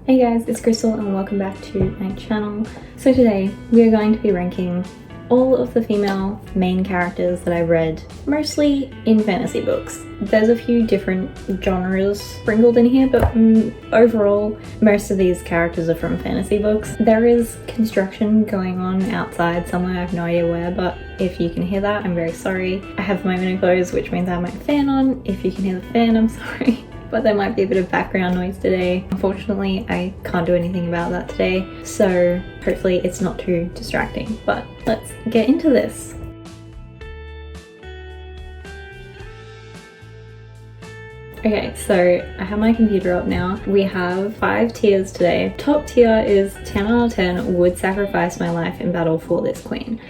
Hey guys, it's Crystal and welcome back to my channel. So today we are going to be ranking all of the female main characters that I've read, mostly in fantasy books. There's a few different genres sprinkled in here, but overall most of these characters are from fantasy books. There is construction going on outside somewhere, I have no idea where, but if you can hear that, I'm very sorry. I have my window closed, which means I have my fan on. If you can hear the fan, I'm sorry. But there might be a bit of background noise today. Unfortunately, I can't do anything about that today, so hopefully it's not too distracting. But let's get into this. Okay, so I have my computer up now. We have 5 tiers today. Top tier is 10 out of 10 would sacrifice my life in battle for this queen.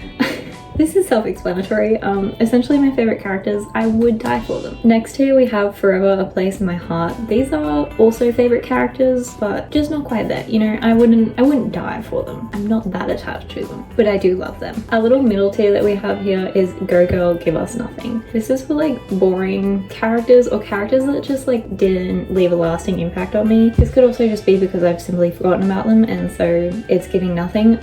This is self-explanatory. Essentially my favorite characters, I would die for them. Next here we have Forever a Place in My Heart. These are also favorite characters, but just not quite there. You know, I wouldn't die for them. I'm not that attached to them, but I do love them. A little middle tier that we have here is Go Girl, Give Us Nothing. This is for like boring characters or characters that just like didn't leave a lasting impact on me. This could also just be because I've simply forgotten about them and so it's giving nothing.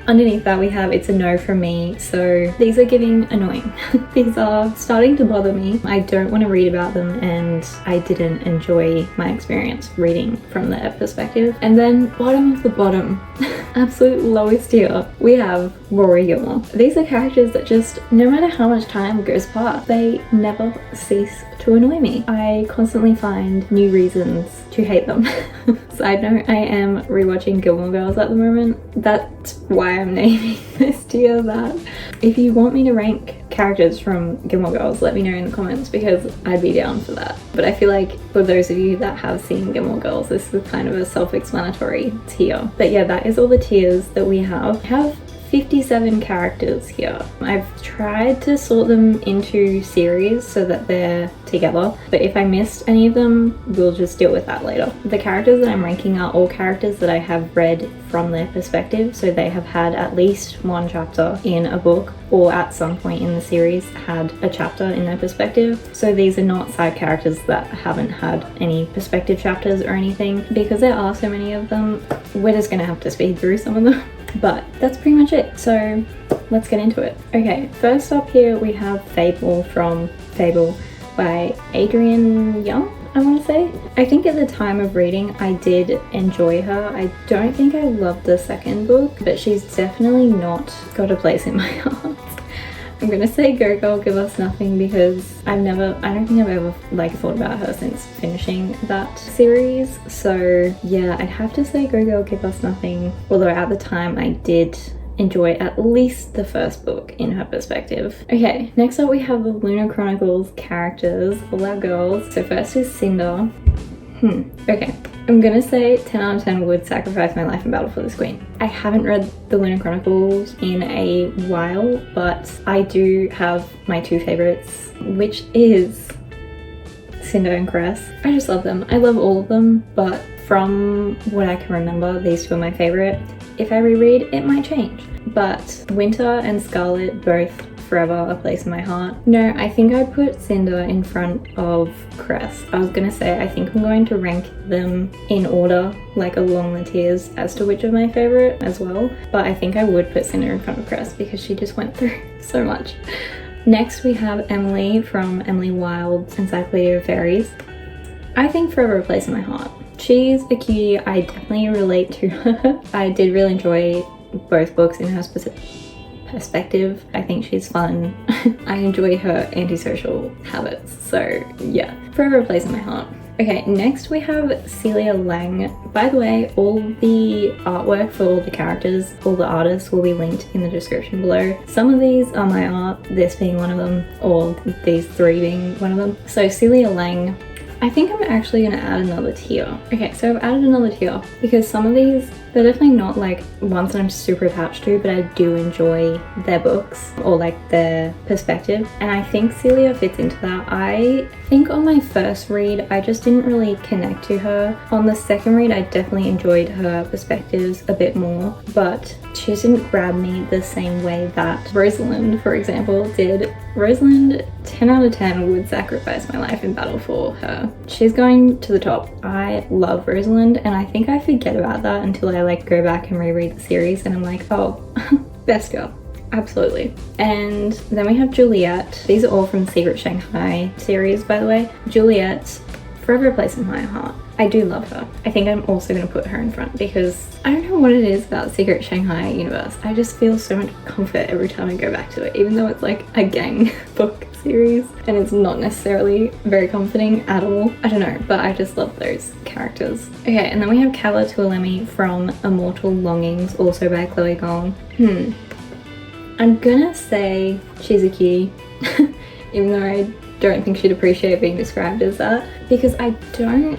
Underneath that we have It's a No from Me, so these are giving annoying. These are starting to bother me. I don't want to read about them and I didn't enjoy my experience reading from their perspective. And then bottom of the bottom, absolute lowest tier, we have Rory Gilmore. These are characters that just, no matter how much time goes past, they never cease to annoy me. I constantly find new reasons to hate them. Side note, I am rewatching Gilmore Girls at the moment. That's why I'm naming this tier that. If you want me to rank characters from Gilmore Girls, let me know in the comments because I'd be down for that. But I feel like for those of you that have seen Gilmore Girls, this is kind of a self-explanatory tier. But yeah, that is all the tiers that we have. I have 57 characters here. I've tried to sort them into series so that they're together, but if I missed any of them, we'll just deal with that later. The characters that I'm ranking are all characters that I have read from their perspective, so they have had at least one chapter in a book or at some point in the series had a chapter in their perspective. So these are not side characters that haven't had any perspective chapters or anything. Because there are so many of them, we're just gonna have to speed through some of them. But that's pretty much it, so let's get into it. Okay, first up here we have Fable from Fable by Adrienne Young, I want to say. I think at the time of reading I did enjoy her. I don't think I loved the second book, but she's definitely not got a place in my heart. I'm gonna say Go Girl, Give Us Nothing because I don't think I've ever like thought about her since finishing that series. So yeah, I'd have to say Go Girl, Give Us Nothing. Although at the time I did enjoy at least the first book in her perspective. Okay, next up we have the Lunar Chronicles characters, all our girls. So first is Cinder. Okay. I'm gonna say 10 out of 10 would sacrifice my life in battle for this queen. I haven't read the Lunar Chronicles in a while, but I do have my 2 favorites, which is Cinder and Cress. I just love them. I love all of them, but from what I can remember, these 2 are my favorite. If I reread, it might change. But Winter and Scarlet both Forever a Place in My Heart. No, I think I'd put Cinder in front of Cress. I was gonna say I think I'm going to rank them in order, like along the tiers as to which of my favorite as well, but I think I would put Cinder in front of Cress because she just went through so much. Next we have Emily from Emily Wilde's Encyclopedia of Fairies. I think Forever a Place in My Heart. She's a cutie. I definitely relate to her. I did really enjoy both books in her perspective. I think she's fun. I enjoy her antisocial habits, so yeah, Forever a Place in My Heart. Okay, next we have Celia Lang. By the way, all the artwork for all the characters, all the artists will be linked in the description below. Some of these are my art, this being one of them, or these 3 being one of them. So Celia Lang, I think I'm actually gonna add another tier. Okay, so I've added another tier because some of these, they're definitely not like ones that I'm super attached to, but I do enjoy their books or like their perspective. And I think Celia fits into that. I think on my first read, I just didn't really connect to her. On the second read, I definitely enjoyed her perspectives a bit more, but she just didn't grab me the same way that Rosalind, for example, did. Rosalind, 10 out of 10 would sacrifice my life in battle for her. She's going to the top. I love Rosalind, and I think I forget about that until I like go back and reread the series and I'm like, oh, best girl. Absolutely. And then we have Juliette. These are all from Secret Shanghai series, by the way. Juliette, forever a place in my heart. I do love her. I think I'm also going to put her in front because I don't know what it is about Secret Shanghai universe. I just feel so much comfort every time I go back to it, even though it's like a gang book series and it's not necessarily very comforting at all. I don't know, but I just love those characters. Okay, and then we have Calla tuolemei from Immortal Longings, also by Chloe Gong. I'm gonna say she's a cutie, even though I don't think she'd appreciate being described as that, because I don't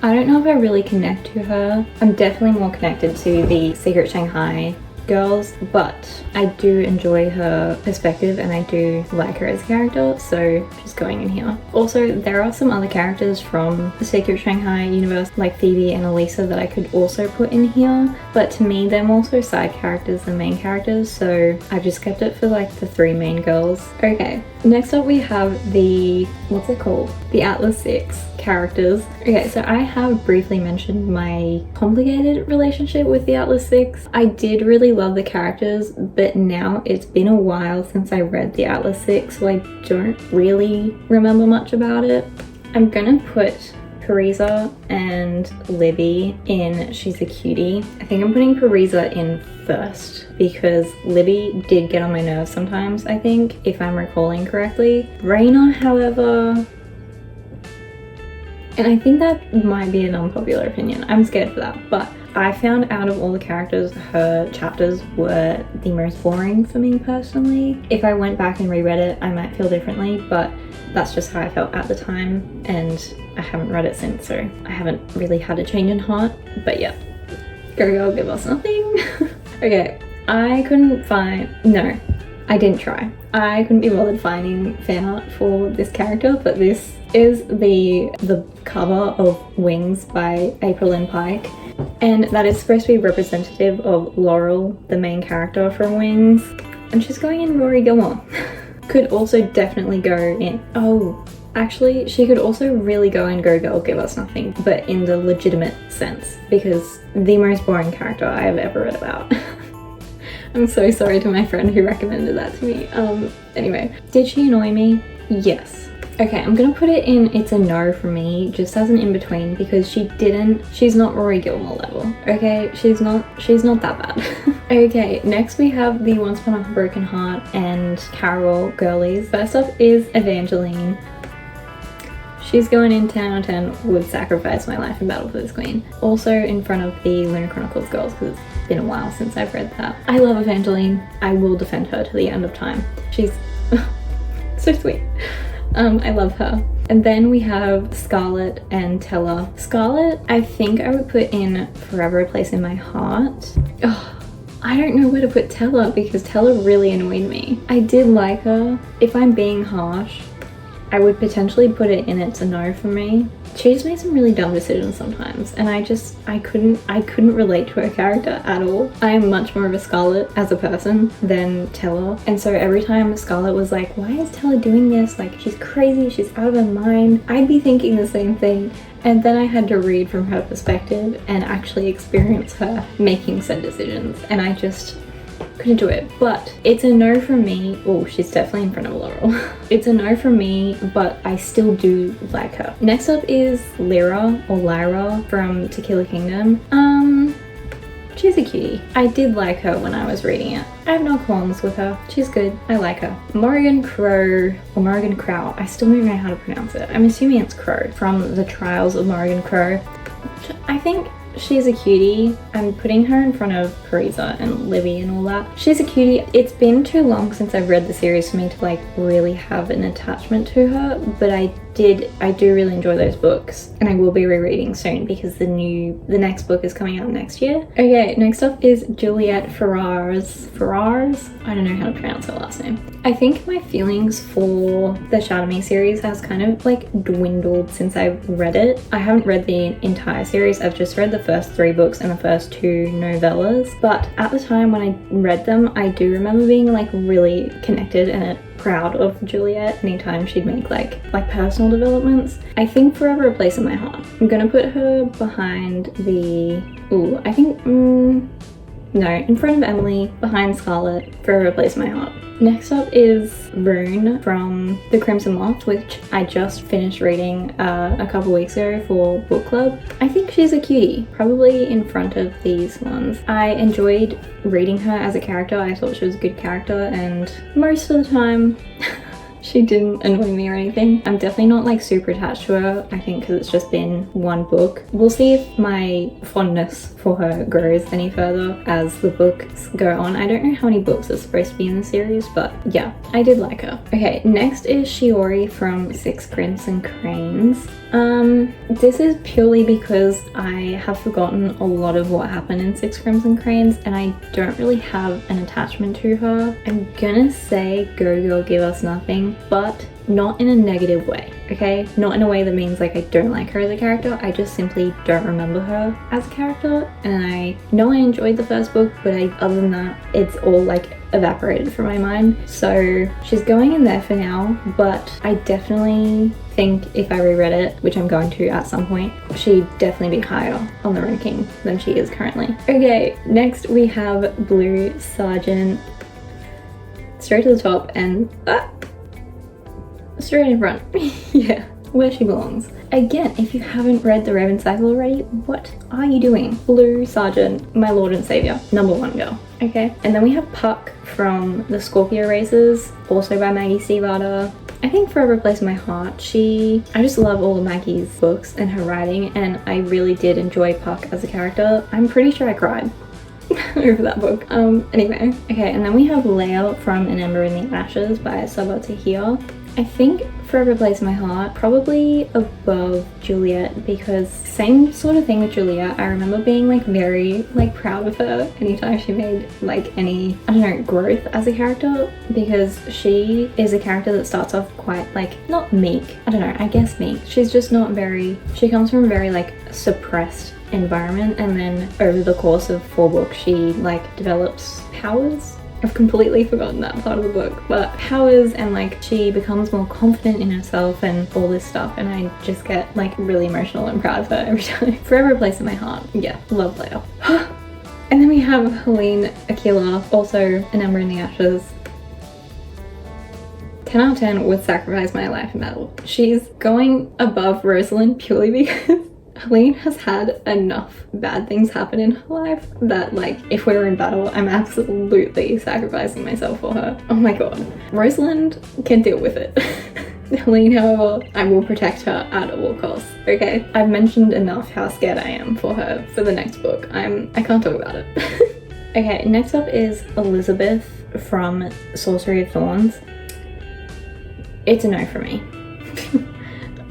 know if I really connect to her. I'm definitely more connected to the Secret Shanghai girls, but I do enjoy her perspective and I do like her as a character, so she's going in here. Also, there are some other characters from the Secret Shanghai universe like Phoebe and Elisa that I could also put in here, but to me they're more so side characters than main characters, so I've just kept it for like the 3 main girls. Okay, next up we have the, what's it called? The Atlas 6 characters. Okay, so I have briefly mentioned my complicated relationship with the Atlas 6. I did really love the characters, but now it's been a while since I read the Atlas 6, so I don't really remember much about it. I'm gonna put Parisa and Libby in She's a Cutie. I think I'm putting Parisa in first because Libby did get on my nerves sometimes, I think, if I'm recalling correctly. Reina, however, and I think that might be an unpopular opinion. I'm scared for that, but I found out of all the characters, her chapters were the most boring for me personally. If I went back and reread it, I might feel differently, but that's just how I felt at the time, and I haven't read it since, so I haven't really had a change in heart. But yeah, girl, give us nothing. Okay, I couldn't find, no, I didn't try. I couldn't be bothered finding fan art for this character, but this is the cover of Wings by April Lynn Pike, and that is supposed to be representative of Laurel, the main character from Wings, and she's going in Rory Gilmore. Could also definitely go in, oh, actually she could also really go in Go Girl Give Us Nothing, but in the legitimate sense, because the most boring character I have ever read about. I'm so sorry to my friend who recommended that to me. Anyway, did she annoy me? Yes. Okay, I'm gonna put it in It's a No for me, just as an in-between, because she's not Rory Gilmore level, okay? She's not that bad. Okay, next we have the Once Upon a Broken Heart and Carol girlies. First up is Evangeline. She's going in 10 out of 10, would sacrifice my life in battle for this queen. Also in front of the Lunar Chronicles girls, because it's been a while since I've read that. I love Evangeline. I will defend her to the end of time. She's so sweet. I love her. And then we have Scarlet and Tella. Scarlet, I think I would put in Forever a Place in My Heart. Oh, I don't know where to put Tella because Tella really annoyed me. I did like her. If I'm being harsh, I would potentially put it in It's a No for me. She just made some really dumb decisions sometimes, and I couldn't relate to her character at all. I am much more of a Scarlet as a person than Tella, and so every time Scarlet was like, why is Tella doing this? Like, she's crazy, she's out of her mind. I'd be thinking the same thing, and then I had to read from her perspective and actually experience her making said decisions, and I just couldn't do it. But It's a No for me. Oh, she's definitely in front of Laurel. It's a no for me, but I still do like her. Next up is Lira or Lyra from To Kill a Kingdom. She's a cutie. I did like her when I was reading it. I have no qualms with her. She's good. I like her. Morrigan Crow, or Morrigan Crow. I still don't know how to pronounce it. I'm assuming it's Crow from The Trials of Morrigan Crow. I think she's a cutie. I'm putting her in front of Parisa and Libby and all that. She's a cutie. It's been too long since I've read the series for me to like really have an attachment to her, but I do really enjoy those books, and I will be rereading soon because the next book is coming out next year. Okay, next up is Juliette Ferrars. I don't know how to pronounce her last name. I think my feelings for the Chardonnay series has kind of like dwindled since I've read it. I haven't read the entire series. I've just read the first 3 books and the first 2 novellas, but at the time when I read them, I do remember being like really connected, and it proud of Juliette anytime she'd make like personal developments. I think forever a place in my heart. I'm gonna put her behind the, ooh, I think, no, in front of Emily, behind Scarlet, forever a place in my heart. Next up is Rune from The Crimson Moth, which I just finished reading a couple weeks ago for book club. I think she's a cutie, probably in front of these ones. I enjoyed reading her as a character. I thought she was a good character, and most of the time she didn't annoy me or anything. I'm definitely not like super attached to her, I think because it's just been one book. We'll see if my fondness for her grows any further as the books go on. I don't know how many books are supposed to be in the series, but yeah, I did like her. Okay, next is Shiori from Six Crimson Cranes. This is purely because I have forgotten a lot of what happened in Six Crimson Cranes and I don't really have an attachment to her. I'm gonna say go girl give us nothing, but not in a negative way, okay? Not in a way that means like I don't like her as a character. I just simply don't remember her as a character, and I know I enjoyed the first book, but other than that, it's all like evaporated from my mind. So she's going in there for now, but I definitely think if I reread it, which I'm going to at some point, she'd definitely be higher on the ranking than she is currently. Okay, next we have Blue Sargent. Straight to the top and straight in front. Yeah, where she belongs. Again, if you haven't read The Raven Cycle already, what are you doing? Blue Sargent, my lord and savior, #1 girl. Okay, and then we have Puck from the Scorpio Races, also by Maggie Stiefvater. I think forever a place in my heart. I just love all of Maggie's books and her writing, and I really did enjoy Puck as a character. I'm pretty sure I cried over that book. Anyway. Okay, and then we have Laia from An Ember in the Ashes by Sabaa Tahir. I think forever a place in my heart, probably above Juliette, because same sort of thing with Juliette. I remember being like very like proud of her anytime she made like any, I don't know, growth as a character, because she is a character that starts off quite like, not meek, I don't know, I guess meek. She's just not very, she comes from a very like suppressed environment, and then over the course of 4 books she like develops powers. I've completely forgotten that part of the book, but powers, and like she becomes more confident in herself and all this stuff, and I just get like really emotional and proud of her every time. Forever a place in my heart. Yeah, love Laia. And then we have Helene, Aquilla, also An Ember in the Ashes. 10 out of 10 would sacrifice my life in battle. She's going above Rosalind purely because Helene has had enough bad things happen in her life that like if we were in battle, I'm absolutely sacrificing myself for her. Oh my god. Rosalind can deal with it. Helene, however, I will protect her at all costs. Okay, I've mentioned enough how scared I am for her for the next book. I can't talk about it. Okay, next up is Elizabeth from Sorcery of Thorns. It's a no for me.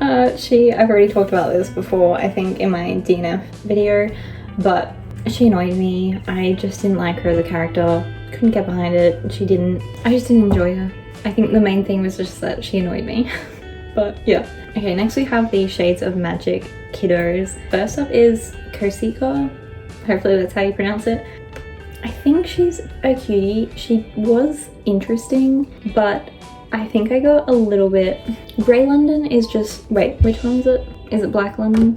I've already talked about this before, I think in my DNF video, but she annoyed me. I just didn't like her as a character, couldn't get behind it. I just didn't enjoy her. I think the main thing was just that she annoyed me. But yeah. Okay, next we have the Shades of Magic kiddos. First up is Kosika. Hopefully that's how you pronounce it. I think she's a cutie. She was interesting, but I think I got a little bit... Grey London is just... Wait, which one is it? Is it Black London?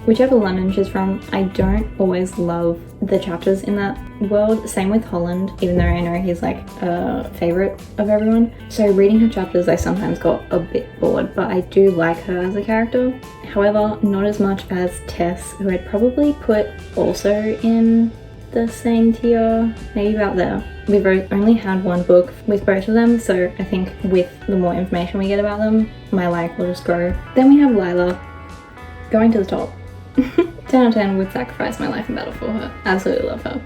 Whichever London she's from, I don't always love the chapters in that world. Same with Holland, even though I know he's like a favourite of everyone. So reading her chapters, I sometimes got a bit bored, but I do like her as a character. However, not as much as Tess, who I'd probably put also in the same tier, maybe about there. We've only had 1 book with both of them, so I think with the more information we get about them, my like will just grow. Then we have Lila, going to the top. 10 out of 10 would sacrifice my life in battle for her. Absolutely love her.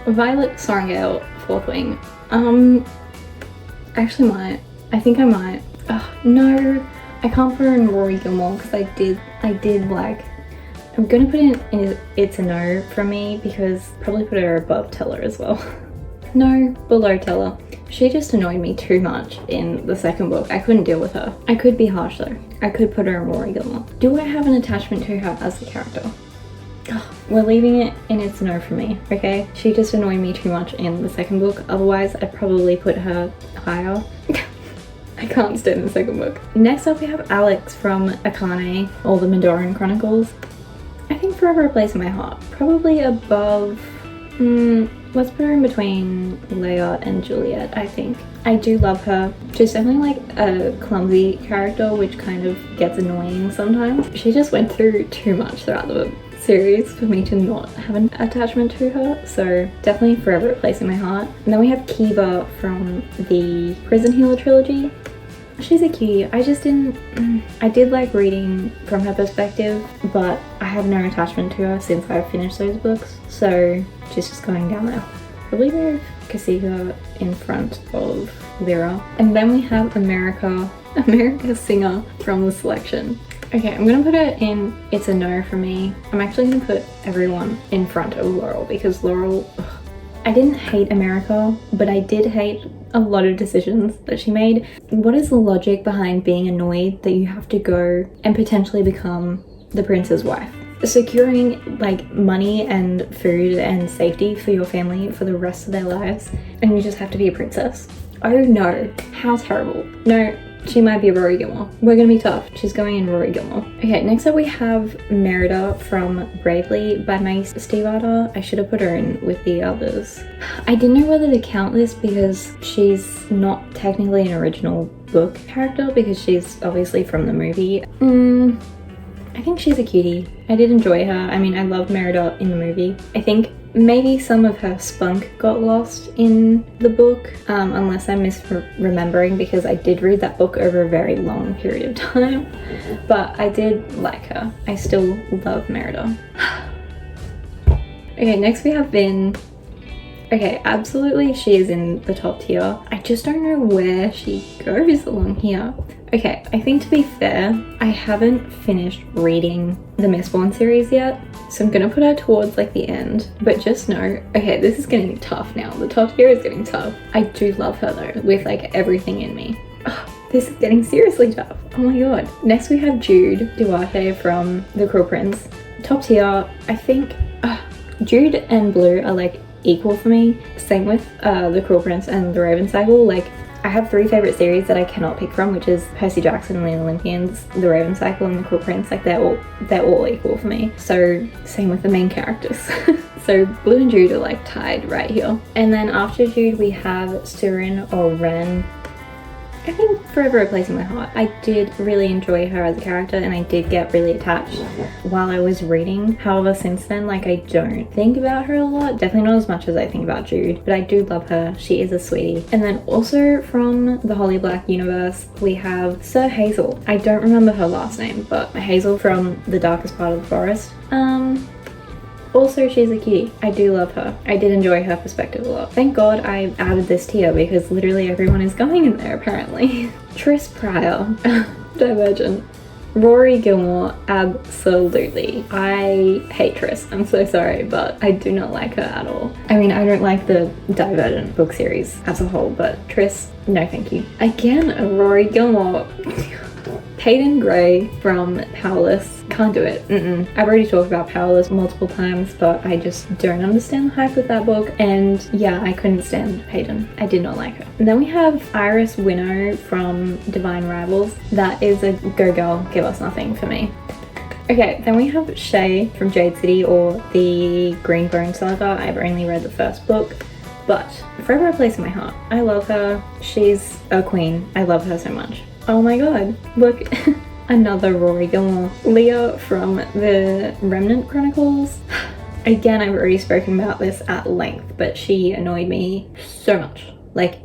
Violet Sorrengail, 4th Wing. Actually might. I think I might. No, I can't put her in Rory Gilmore because I did like... I'm gonna put in It's a No from me, because probably put her above Tella as well. No, below Tella. She just annoyed me too much in the 2nd book. I couldn't deal with her. I could be harsh though. I could put her in Rory Gilmore. Do I have an attachment to her as a character? Oh, we're leaving it in its no for me, okay? She just annoyed me too much in the second book. Otherwise, I'd probably put her higher. I can't stand the second book. Next up, we have Alex from Aquilla, or the Mendoran Chronicles. I think forever a place in my heart. Probably above, let's put her in between Laia and Juliette, I think. I do love her. She's definitely like a clumsy character, which kind of gets annoying sometimes. She just went through too much throughout the series for me to not have an attachment to her, so definitely forever a place in my heart. And then we have Kiva from the Prison Healer trilogy. She's a cutie. I just didn't, I did like reading from her perspective, but I have no attachment to her since I've finished those books, so she's just going down there. Probably move Kosika in front of Lira. And then we have America Singer from the selection. Okay, I'm gonna put it in It's a No for me. I'm actually gonna put everyone in front of Laurel because Laurel, I didn't hate America, but I did hate a lot of decisions that she made. What is the logic behind being annoyed that you have to go and potentially become the prince's wife? Securing like money and food and safety for your family for the rest of their lives, and you just have to be a princess. Oh no, how terrible. No, she might be a Rory Gilmore. We're gonna be tough. She's going in Rory Gilmore. Okay, next up we have Merida from Bravely by my Steve Arter. I should have put her in with the others. I didn't know whether to count this because she's not technically an original book character because she's obviously from the movie. I think she's a cutie. I did enjoy her. I mean, I loved Merida in the movie. I think maybe some of her spunk got lost in the book, unless I'm misremembering because I did read that book over a very long period of time, but I did like her. I still love Merida. Okay, next we have Vin. Okay, absolutely she is in the top tier. I just don't know where she goes along here. Okay, I think to be fair, I haven't finished reading the Mistborn series yet, so I'm gonna put her towards like the end, but just know, okay, this is getting tough now. The top tier is getting tough. I do love her though, with like everything in me. Oh, this is getting seriously tough. Oh my god. Next we have Jude Duarte from The Cruel Prince. Top tier, I think Jude and Blue are like equal for me. Same with The Cruel Prince and The Raven Cycle. Like, I have three favorite series that I cannot pick from, which is Percy Jackson and the Olympians, The Raven Cycle, and The Cruel Prince. Like, they're all equal for me. So same with the main characters. So Blue and Jude are like tied right here. And then after Jude we have Suren or Ren. I think forever a place in my heart. I did really enjoy her as a character and I did get really attached while I was reading. However, since then, like, I don't think about her a lot. Definitely not as much as I think about Jude, but I do love her. She is a sweetie. And then also from the Holly Black universe, we have Sir Hazel. I don't remember her last name, but Hazel from The Darkest Part of the Forest. Also, she's a cutie. I do love her. I did enjoy her perspective a lot. Thank God I added this tier because literally everyone is going in there apparently. Tris Pryor, Divergent. Rory Gilmore, absolutely. I hate Tris. I'm so sorry, but I do not like her at all. I mean, I don't like the Divergent book series as a whole, but Tris, no thank you. Again, a Rory Gilmore. Peyton Gray from Powerless. Can't do it. I've already talked about Powerless multiple times, but I just don't understand the hype with that book. And yeah, I couldn't stand Peyton. I did not like her. And then we have Iris Winnow from Divine Rivals. That is a go girl, give us nothing for me. Okay, then we have Shay from Jade City or the Greenbone Saga. I've only read the first book, but forever a place in my heart. I love her. She's a queen. I love her so much. Oh my god, look, another Rory Gilmore. Leah from the Remnant Chronicles. Again, I've already spoken about this at length, but she annoyed me so much. Like,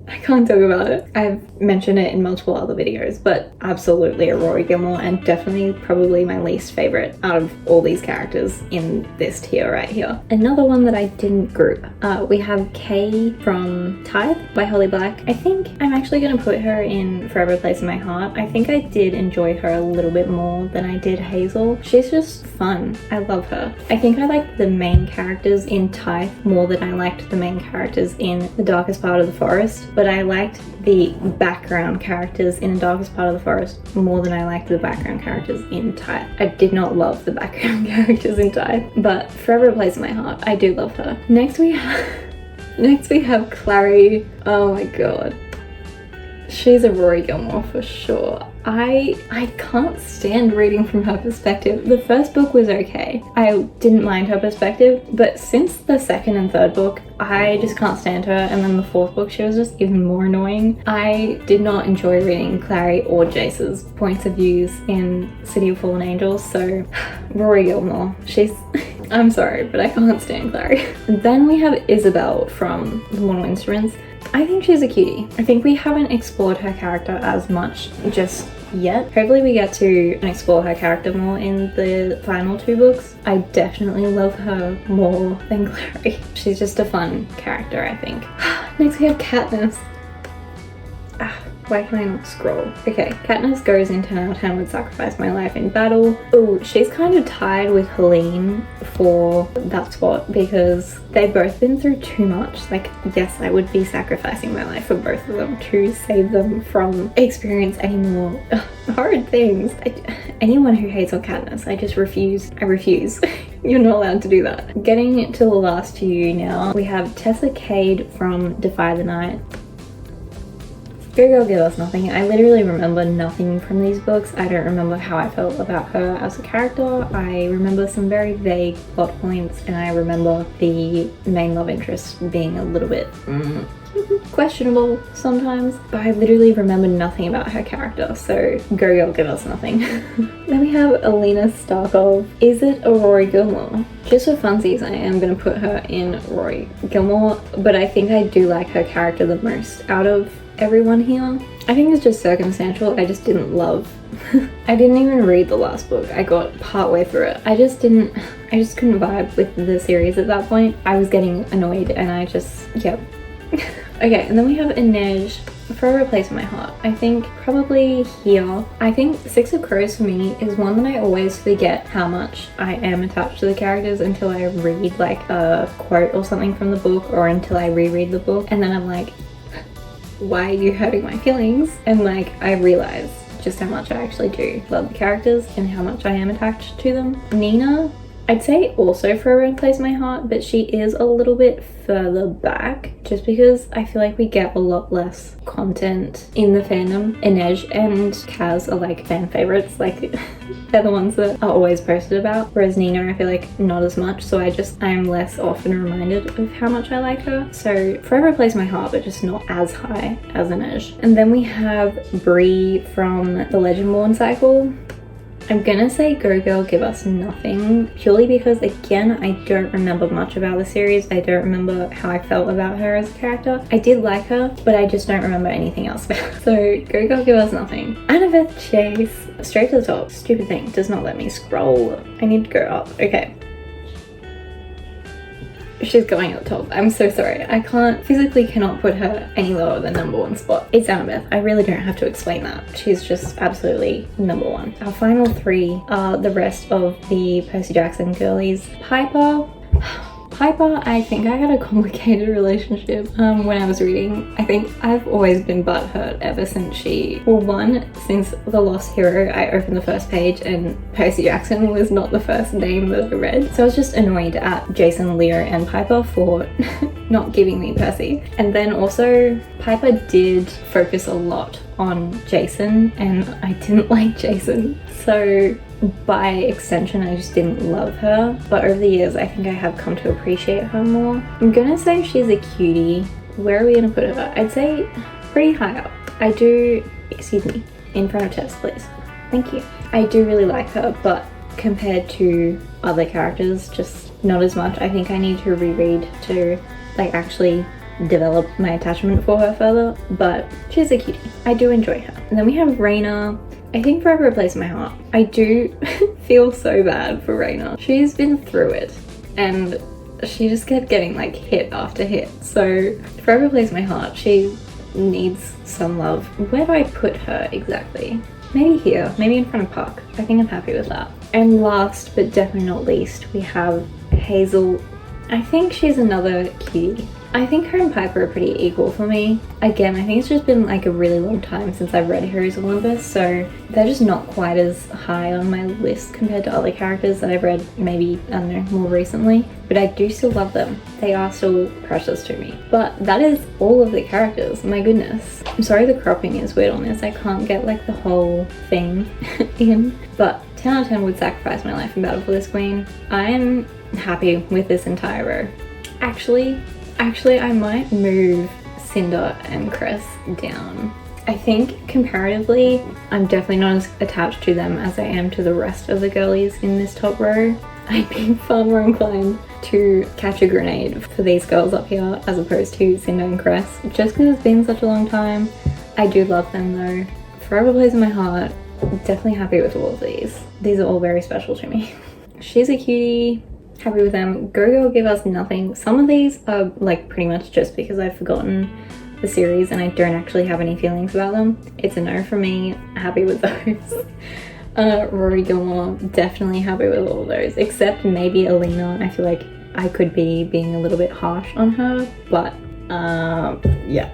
I can't talk about it. I've mentioned it in multiple other videos, but absolutely a Rory Gilmore and definitely probably my least favorite out of all these characters in this tier right here. Another one that I didn't group. We have Kaye from Tithe by Holly Black. I think I'm actually going to put her in Forever a Place in My Heart. I think I did enjoy her a little bit more than I did Hazel. She's just fun. I love her. I think I liked the main characters in Tithe more than I liked the main characters in The Darkest Part of the Forest, but but I liked the background characters in Darkest Part of the Forest more than I liked the background characters in Tithe. I did not love the background characters in Tithe, but forever a place in my heart. I do love her. Next we have Clary. Oh my god. She's a Rory Gilmore for sure. I can't stand reading from her perspective. The first book was okay. I didn't mind her perspective, but since the second and third book, I just can't stand her, and then the fourth book she was just even more annoying. I did not enjoy reading Clary or Jace's points of views in City of Fallen Angels, so Rory Gilmore, she's... I'm sorry, but I can't stand Clary. Then we have Isabel from The Mortal Instruments. I think she's a cutie. I think we haven't explored her character as much just yet. Hopefully we get to explore her character more in the final two books. I definitely love her more than Clary. She's just a fun character, I think. Next we have Katniss. Why can I not scroll? Okay, Katniss goes into Town would sacrifice my life in battle. Oh, she's kind of tied with Helene for that spot because they've both been through too much. Like, yes, I would be sacrificing my life for both of them to save them from experience any more horrid things. Anyone who hates on Katniss, I just refuse. I refuse. You're not allowed to do that. Getting to the last few now, we have Tessa Cade from Defy the Night. Go Girl Give Us Nothing. I literally remember nothing from these books. I don't remember how I felt about her as a character. I remember some very vague plot points, and I remember the main love interest being a little bit questionable sometimes, but I literally remember nothing about her character, so Go Girl Give Us Nothing. Then we have Alina Starkov. Is it a Rory Gilmore? Just for funsies, I am going to put her in Rory Gilmore, but I think I do like her character the most out of everyone here. I think it's just circumstantial. I just didn't love I didn't even read the last book. I got partway through it. I just couldn't vibe with the series at that point. I was getting annoyed and I just, yep. Okay, and then we have Inej, Forever a Place in My Heart. I think probably here. I think Six of Crows for me is one that I always forget how much I am attached to the characters until I read like a quote or something from the book, or until I reread the book, and then I'm like, why are you hurting my feelings? And like I realize just how much I actually do love the characters and how much I am attached to them. Nina, I'd say also Forever a Place in My Heart, but she is a little bit further back just because I feel like we get a lot less content in the fandom. Inej and Kaz are like fan favorites, like they're the ones that are always posted about, whereas Nina I feel like not as much, so I'm less often reminded of how much I like her. So Forever a Place in My Heart, but just not as high as Inej. And then we have Bree from the Legendborn cycle. I'm gonna say Go Girl Give Us Nothing, purely because again I don't remember much about the series. I don't remember how I felt about her as a character. I did like her, but I just don't remember anything else about her. So Go Girl Give Us Nothing. Annabeth Chase, straight to the top. Stupid thing, does not let me scroll. I need to go up. Okay. She's going at the top. I'm so sorry. I physically cannot put her any lower than #1 spot. It's Annabeth. I really don't have to explain that. She's just absolutely #1. Our final three are the rest of the Percy Jackson girlies. Piper, I think I had a complicated relationship when I was reading. I think I've always been butthurt ever since since The Lost Hero, I opened the first page and Percy Jackson was not the first name that I read. So I was just annoyed at Jason, Leo, and Piper for not giving me Percy. And then also, Piper did focus a lot on Jason and I didn't like Jason. So by extension, I just didn't love her, but over the years I think I have come to appreciate her more. I'm gonna say she's a cutie. Where are we gonna put her? I'd say pretty high up. I do, excuse me, in front of Tess, please. Thank you. I do really like her, but compared to other characters, just not as much. I think I need to reread to like actually develop my attachment for her further, but she's a cutie. I do enjoy her. And then we have Reina. I think Forever a Place in My Heart. I do feel so bad for Reina. She's been through it and she just kept getting like hit after hit. So Forever a Place in My Heart, she needs some love. Where do I put her exactly? Maybe here, maybe in front of Puck. I think I'm happy with that. And last but definitely not least, we have Hazel. I think she's another cutie. I think her and Piper are pretty equal for me. Again, I think it's just been like a really long time since I've read Heroes of Olympus, so they're just not quite as high on my list compared to other characters that I've read maybe, I don't know, more recently. But I do still love them. They are still precious to me. But that is all of the characters, my goodness. I'm sorry the cropping is weird on this. I can't get like the whole thing in. But 10 out of 10 would sacrifice my life in battle for this queen. I'm happy with this entire row. Actually, I might move Cinder and Cress down. I think comparatively, I'm definitely not as attached to them as I am to the rest of the girlies in this top row. I'd be far more inclined to catch a grenade for these girls up here as opposed to Cinder and Cress, just because it's been such a long time. I do love them though. Forever place in my heart. Definitely happy with all of these. These are all very special to me. She's a cutie. Happy with them. Go Girl Give Us Nothing. Some of these are like pretty much just because I've forgotten the series and I don't actually have any feelings about them. It's a no for me. Happy with those. Rory Gilmore, definitely happy with all of those, except maybe Alina. I feel like I could be being a little bit harsh on her, but yeah.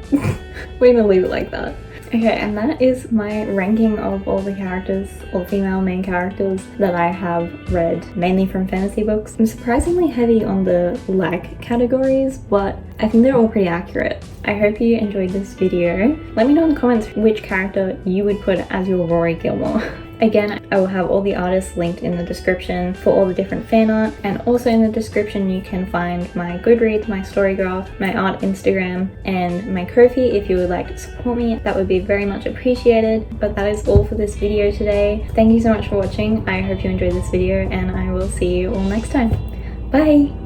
We're gonna leave it like that. Okay, and that is my ranking of all the characters, all female main characters that I have read, mainly from fantasy books. I'm surprisingly heavy on the lag categories, but I think they're all pretty accurate. I hope you enjoyed this video. Let me know in the comments which character you would put as your Rory Gilmore. Again, I will have all the artists linked in the description for all the different fan art, and also in the description you can find my Goodreads, my Storygraph, my art Instagram, and my Ko-fi if you would like to support me. That would be very much appreciated. But that is all for this video today. Thank you so much for watching. I hope you enjoyed this video and I will see you all next time. Bye!